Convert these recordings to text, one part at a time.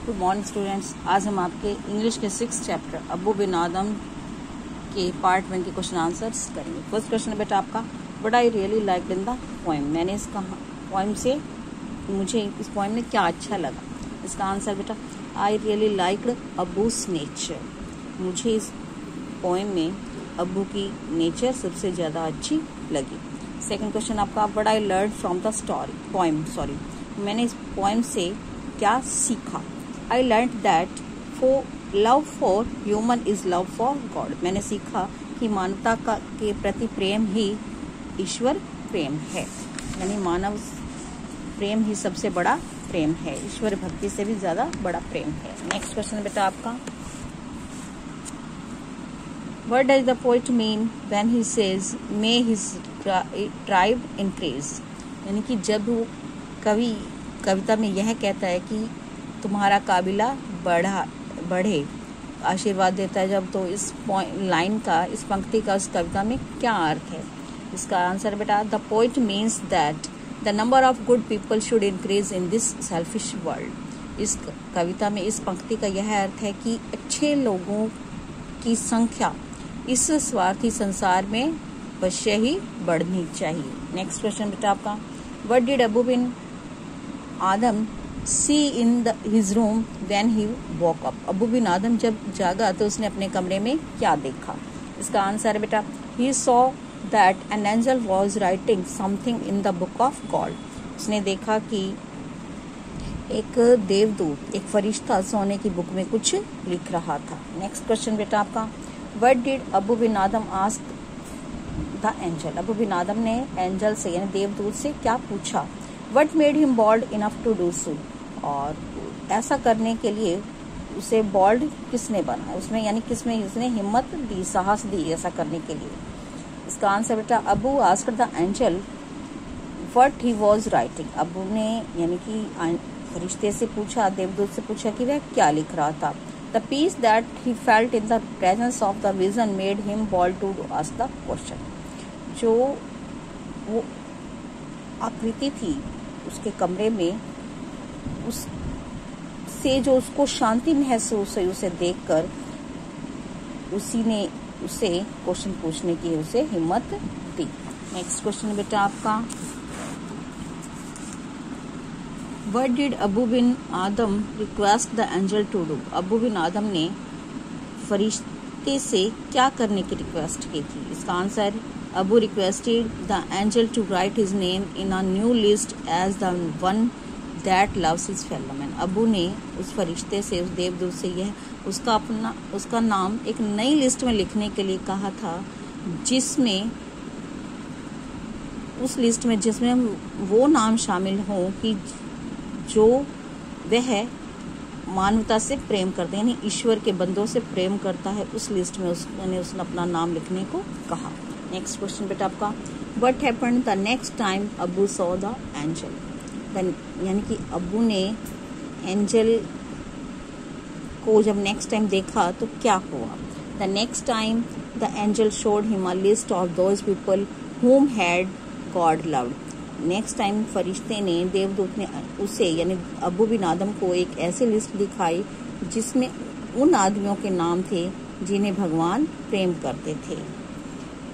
Good morning students. आज हम आपके इंग्लिश के 6th चैप्टर अबू बिन आदम के पार्ट 1 के क्वेश्चन आंसर्स करेंगे। फर्स्ट क्वेश्चन है बेटा आपका, what I really like in the poem. मैंने इसका पोएम से मुझे इस पोएम में क्या अच्छा लगा। इसका आंसर बेटा, I really liked Abu's nature. मुझे इस पोएम में अबू की नेचर सबसे ज़्यादा अच्छी लगी। सेकंड क्वेश्चन आपका, what I learn from the poem. मैंने इस पोएम से क्या सीखा। I learn that love for human is love for God. मैंने सीखा कि मानवता के प्रति प्रेम ही ईश्वर प्रेम है, यानी मानव प्रेम ही सबसे बड़ा प्रेम है, ईश्वर भक्ति से भी ज्यादा बड़ा प्रेम है। नेक्स्ट क्वेश्चन बेटा आपका, what does the poet mean when he says may his tribe increase. यानी कि जब वो कवि कविता में यह कहता है कि तुम्हारा काबिला बढ़े, आशीर्वाद देता है जब, तो इस लाइन का, इस पंक्ति का उस कविता में क्या अर्थ है। इसका आंसर बेटा, the poet means that the number of good people should increase in this selfish world. इस कविता में इस पंक्ति का यह अर्थ है कि अच्छे लोगों की संख्या इस स्वार्थी संसार में अवश्य ही बढ़नी चाहिए। नेक्स्ट क्वेश्चन बेटा आपका, what did Abu Ben Adhem see in his room when he woke up. Abu Ben Adhem जब जागा तो उसने अपने कमरे में क्या देखा। इसका आंसर है बेटा, he saw that an angel was writing something in the book of God. उसने देखा कि एक देवदूत, एक फरिश्ता सोने की बुक में कुछ लिख रहा था। नेक्स्ट क्वेश्चन बेटा आपका, what did Abu Ben Adhem ask the angel. Abu Ben Adhem ने एंजल से यानी देवदूत से क्या पूछा। What made him bold enough to do so? और ऐसा करने के लिए उसे बोल्ड किसने बनाया, उसमें यानी किसमें उसने हिम्मत दी, साहस दी ऐसा करने के लिए। इसका आंसर बेटा, Abu asked the angel what he was writing. Abu ने यानी कि फरिश्ते से पूछा, देवदूत से पूछा कि वह क्या लिख रहा था। The peace that he felt in the presence of the vision made him bold to ask the question. जो वो आकृति थी उसके कमरे में, उससे जो उसको शांति महसूस हुई, उसे देखकर उसी ने उसे क्वेश्चन पूछने की उसे हिम्मत दी। नेक्स्ट क्वेश्चन बेटा आपका, what did Abu Ben Adhem request the angel to do. Abu Ben Adhem ने फरिश्ते से क्या करने की रिक्वेस्ट की थी। इसका answer, Abu requested the angel to write his name in a new list as the one that loves his fellow man. Abu ने उस फरिश्ते से, उस देवदूत से यह उसका नाम एक नई लिस्ट में लिखने के लिए कहा था, जिसमें उस लिस्ट में जिसमें वो नाम शामिल हो कि जो वह मानवता से प्रेम करते हैं, यानी ईश्वर के बंदों से प्रेम करता है। उस लिस्ट में उसने अपना नाम लिखने को कहा। नेक्स्ट क्वेश्चन बेटा आपका, what happened the next time Abu saw the angel. यानी कि अबू ने एंजल को जब नेक्स्ट टाइम देखा तो क्या हुआ। The next time the angel showed him a list of those people whom had God loved। Next time फरिश्ते ने, देवदूत ने उसे यानी अबू बिन आदम को एक ऐसी लिस्ट दिखाई जिसमें उन आदमियों के नाम थे जिन्हें भगवान प्रेम करते थे।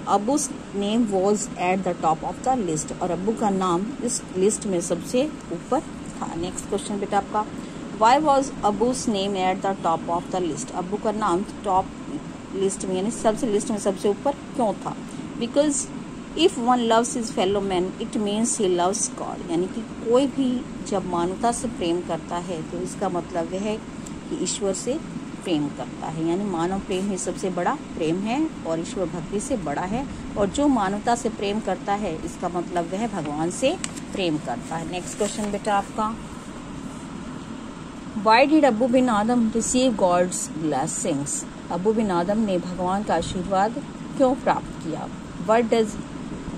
Abu's name was at the top of the list, और अबू का नाम इस लिस्ट में सबसे ऊपर था। नेक्स्ट क्वेश्चन बेटा आपका, why was Abu's name at the top of the list. Abu का नाम टॉप लिस्ट में यानी सबसे लिस्ट में सबसे ऊपर क्यों था। Because if one loves his fellow man it means he loves God. यानी कि कोई भी जब मानवता से प्रेम करता है तो इसका मतलब यह है कि ईश्वर से प्रेम करता है, यानी मानव प्रेम ही सबसे बड़ा प्रेम है और ईश्वर भक्ति से बड़ा है। और जो मानवता से प्रेम करता है इसका मतलब वह भगवान से प्रेम करता है। नेक्स्ट क्वेश्चन बेटा आपका, why did Abu Ben Adhem receive God's blessings. Abu Ben Adhem ने भगवान का आशीर्वाद क्यों प्राप्त किया। What does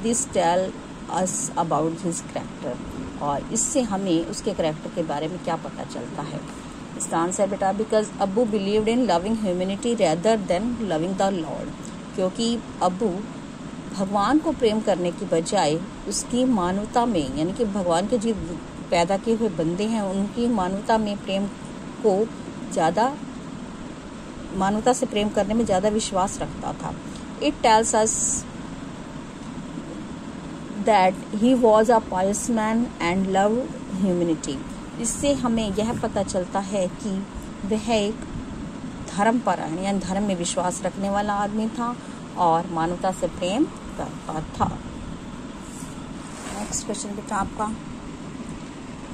this tell us about his character. और इससे हमें उसके कैरेक्टर के बारे में क्या पता चलता है। इसका आंसर बेटा, because Abu believed in loving humanity rather than loving the Lord. क्योंकि अबू भगवान को प्रेम करने की बजाय उसकी मानवता में, यानी कि भगवान के जो पैदा किए हुए बंदे हैं उनकी मानवता में प्रेम को ज़्यादा मानवता से प्रेम करने में ज़्यादा विश्वास रखता था। It tells us that he was a pious man and love humanity. इससे हमें यह पता चलता है कि वह एक धर्मपरायण यानी धर्म में विश्वास रखने वाला आदमी था और मानवता से प्रेम करता था। नेक्स्ट क्वेश्चन बेटा आपका,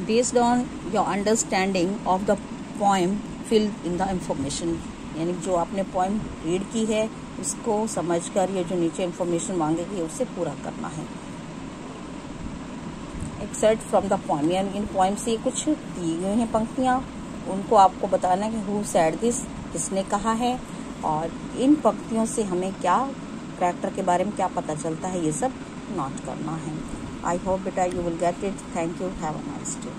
based on your understanding of the poem fill in the information, यानी जो आपने पोएम रीड की है उसको समझकर ये जो नीचे इंफॉर्मेशन मांगेगी उससे पूरा करना है। एक्सर्ट फ्रॉम द पोएम, यानी इन पोएम से कुछ दी गई हैं पंक्तियाँ, उनको आपको बताना है कि हु सेड दिस, किसने कहा है, और इन पंक्तियों से हमें क्या कैरेक्टर के बारे में क्या पता चलता है, ये सब नोट करना है। आई होप बेटा you will get it. Thank you, have a nice day.